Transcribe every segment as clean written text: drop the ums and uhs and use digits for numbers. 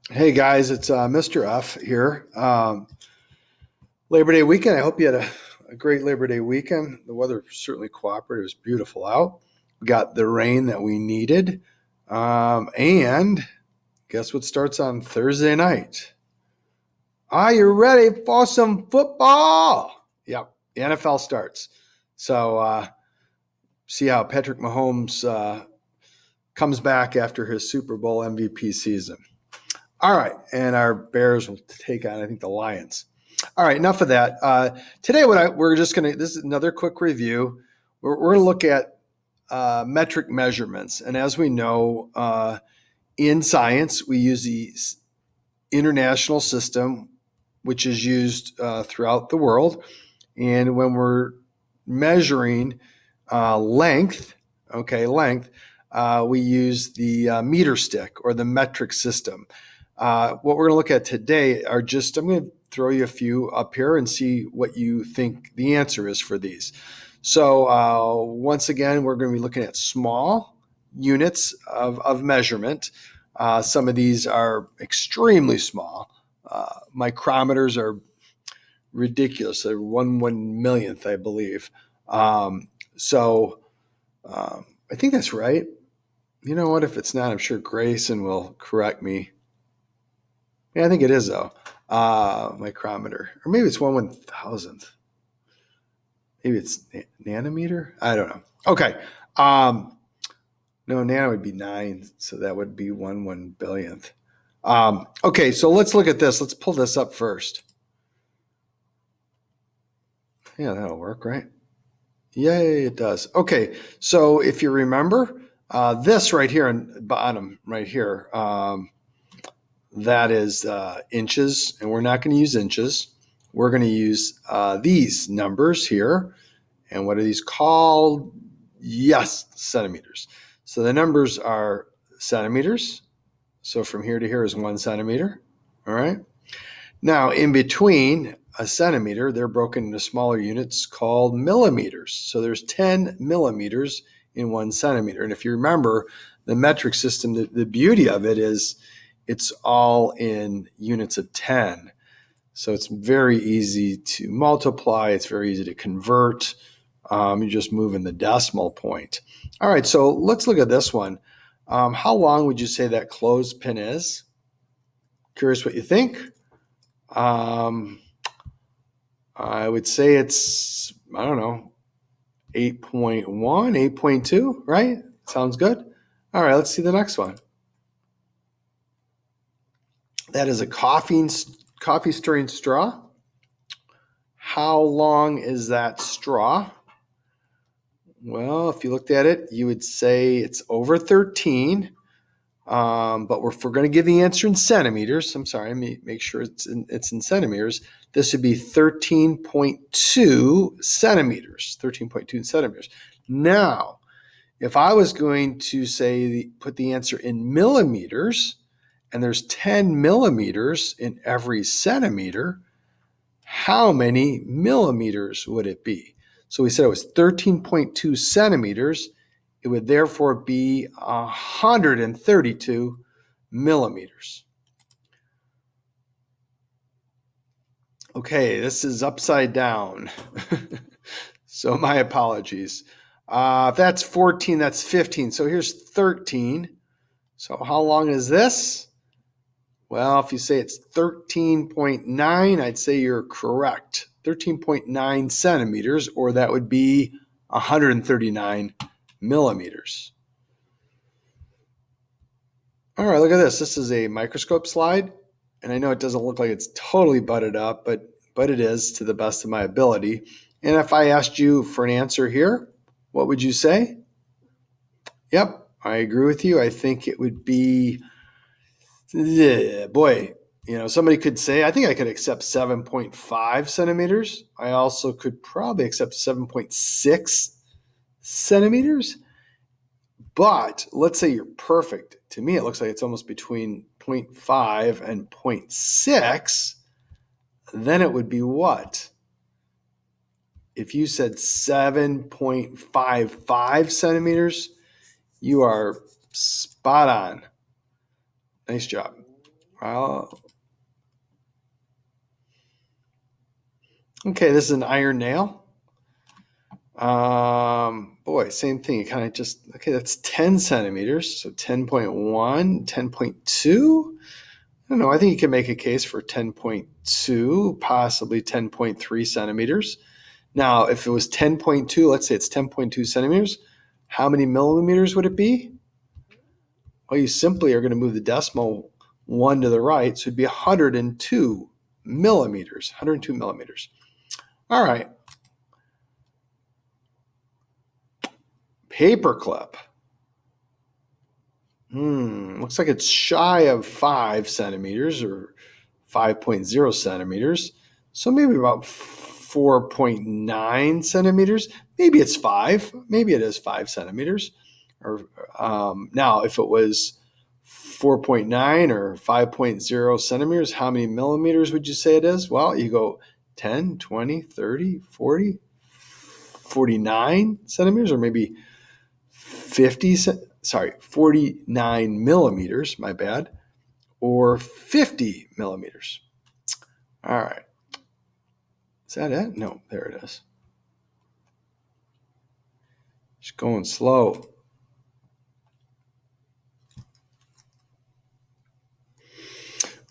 Hey guys, it's Mr. F here. Labor Day weekend. I hope you had a great Labor Day weekend. The weather certainly cooperated. It was beautiful out. We got the rain that we needed. And guess what starts on Thursday night? Are you ready for some football? Yep, the NFL starts. So see how Patrick Mahomes comes back after his Super Bowl MVP season. All right, and our Bears will take on, I think, the Lions. All right, enough of that. Today, we're just going to. This is another quick review. We're going to look at metric measurements, and as we know, in science, we use the international system, which is used throughout the world. And when we're measuring length, we use the meter stick or the metric system. What we're going to look at today are just, I'm going to throw you a few up here and see what you think the answer is for these. So once again, we're going to be looking at small units of measurement. Some of these are extremely small. Micrometers are ridiculous. They're one millionth, I believe. So I think that's right. You know what? If it's not, I'm sure Grayson will correct me. Yeah, I think it is though. Micrometer, or maybe it's 1/1000th. Maybe it's nanometer. I don't know. Okay. No, nano would be 9, so that would be 1/1 billionth. Okay, so let's look at this. Let's pull this up first. Yeah, that'll work, right? Yay, it does. Okay, so if you remember, this right here in the bottom, right here, that is inches, and we're not going to use inches. We're going to use these numbers here. And what are these called? Yes, centimeters. So the numbers are centimeters. So from here to here is 1 centimeter. All right. Now, in between a centimeter, they're broken into smaller units called millimeters. So there's 10 millimeters in 1 centimeter. And if you remember the metric system, the beauty of it is it's all in units of 10. So it's very easy to multiply. It's very easy to convert. You're just moving the decimal point. All right, so let's look at this one. How long would you say that clothespin is? Curious what you think. I would say it's, I don't know, 8.1, 8.2, right? Sounds good. All right, let's see the next one. That is a coffee stirring straw. How long is that straw? Well, if you looked at it, you would say it's over 13. But if we're going to give the answer in centimeters, I'm sorry, make sure it's in centimeters. This would be 13.2 centimeters. 13.2 centimeters. Now, if I was going to say put the answer in millimeters, and there's 10 millimeters in every centimeter, how many millimeters would it be? So we said it was 13.2 centimeters. It would therefore be 132 millimeters. Okay, this is upside down. So my apologies. If that's 14, that's 15. So here's 13. So how long is this? Well, if you say it's 13.9, I'd say you're correct. 13.9 centimeters, or that would be 139 millimeters. All right, look at this. This is a microscope slide, and I know it doesn't look like it's totally butted up, but it is to the best of my ability. And if I asked you for an answer here, what would you say? Yep, I agree with you. I think it would be, boy, somebody could say, I think I could accept 7.5 centimeters. I also could probably accept 7.6 centimeters. But let's say you're perfect. To me, it looks like it's almost between 0.5 and 0.6. Then it would be what? If you said 7.55 centimeters, you are spot on. Nice job. Well, okay, this is an iron nail. Boy, same thing. You kind of just, okay, that's 10 centimeters. So 10.1, 10.2. I don't know. I think you can make a case for 10.2, possibly 10.3 centimeters. Now, if it was 10.2, let's say it's 10.2 centimeters, how many millimeters would it be? Well, you simply are going to move the decimal one to the right, so it'd be 102 millimeters. 102 millimeters. All right. Paperclip. Looks like it's shy of 5 centimeters or 5.0 centimeters. So maybe about 4.9 centimeters. Maybe it's 5. Maybe it is 5 centimeters. Or now, if it was 4.9 or 5.0 centimeters, how many millimeters would you say it is? Well, you go 10, 20, 30, 40, 49 centimeters, or maybe 49 millimeters, my bad, or 50 millimeters. All right. Is that it? No, there it is. Just going slow.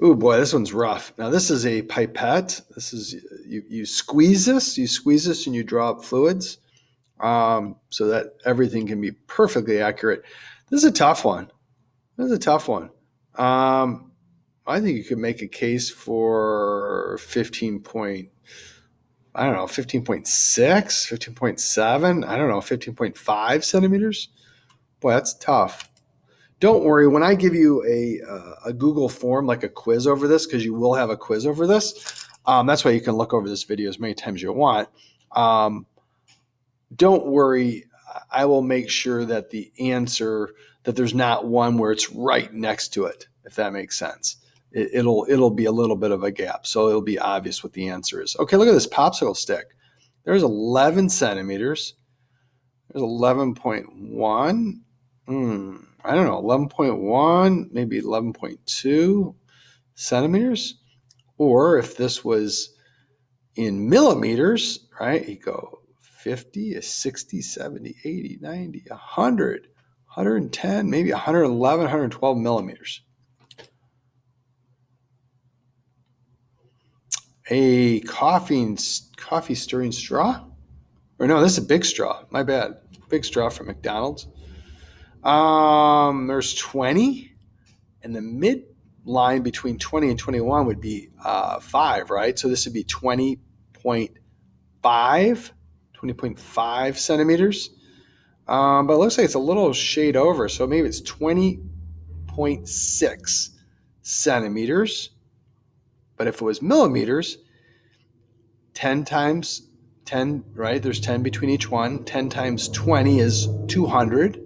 Ooh, boy, this one's rough. Now, this is a pipette. This is, you squeeze this, and you draw up fluids so that everything can be perfectly accurate. This is a tough one. I think you could make a case for 15.6, 15.7, I don't know, 15.5 centimeters. Boy, that's tough. Don't worry, when I give you a Google form, like a quiz over this, because you will have a quiz over this, that's why you can look over this video as many times as you want. Don't worry, I will make sure that the answer, that there's not one where it's right next to it, if that makes sense. It'll be a little bit of a gap, so it'll be obvious what the answer is. Okay, look at this popsicle stick. There's 11 centimeters. There's 11.1. I don't know, 11.1, maybe 11.2 centimeters. Or if this was in millimeters, right, you go 50, 60, 70, 80, 90, 100, 110, maybe 111, 112 millimeters. A coffee stirring straw? Or no, this is a big straw. My bad. Big straw from McDonald's. There's 20, and the mid line between 20 and 21 would be 5, right? So this would be 20.5 centimeters. But it looks like it's a little shade over, so maybe it's 20.6 centimeters. But if it was millimeters, 10 times 10, right? There's 10 between each one. 10 times 20 is 200.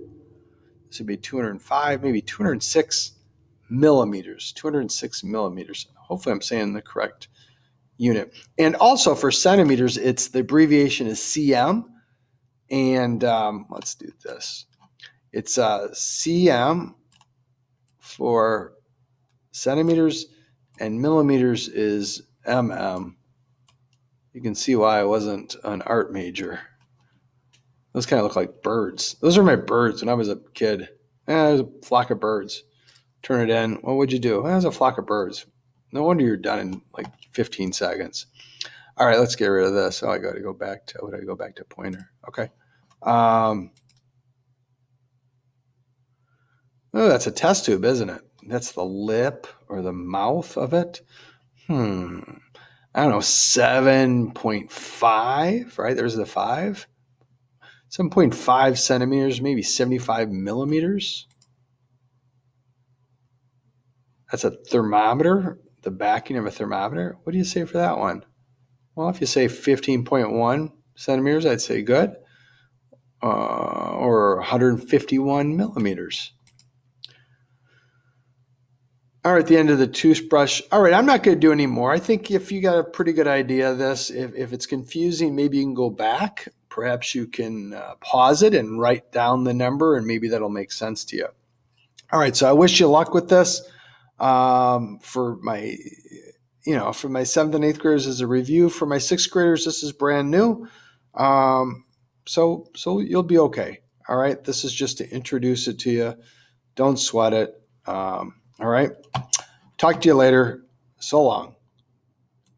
This would be 205, maybe 206 millimeters. 206 millimeters. Hopefully I'm saying the correct unit. And also for centimeters, it's the abbreviation is cm. And let's do this. It's cm for centimeters, and millimeters is mm. You can see why I wasn't an art major. Those kind of look like birds. Those are my birds when I was a kid. There's a flock of birds. Turn it in. What would you do? There's a flock of birds. No wonder you're done in like 15 seconds. All right, let's get rid of this. Oh, I got to go back to, would I go back to pointer? Okay. Oh, that's a test tube, isn't it? That's the lip or the mouth of it. I don't know, 7.5, right? There's the 5. 7.5 centimeters, maybe 75 millimeters. That's a thermometer, the backing of a thermometer. What do you say for that one? Well, if you say 15.1 centimeters, I'd say good. Or 151 millimeters. All right, the end of the toothbrush. All right, I'm not going to do any more. I think if you got a pretty good idea of this, if it's confusing, maybe you can go back. Perhaps you can pause it and write down the number, and maybe that'll make sense to you. All right, so I wish you luck with this. For my, for my 7th and 8th graders as a review. For my 6th graders, this is brand new. So you'll be okay. All right. This is just to introduce it to you. Don't sweat it. All right. Talk to you later. So long.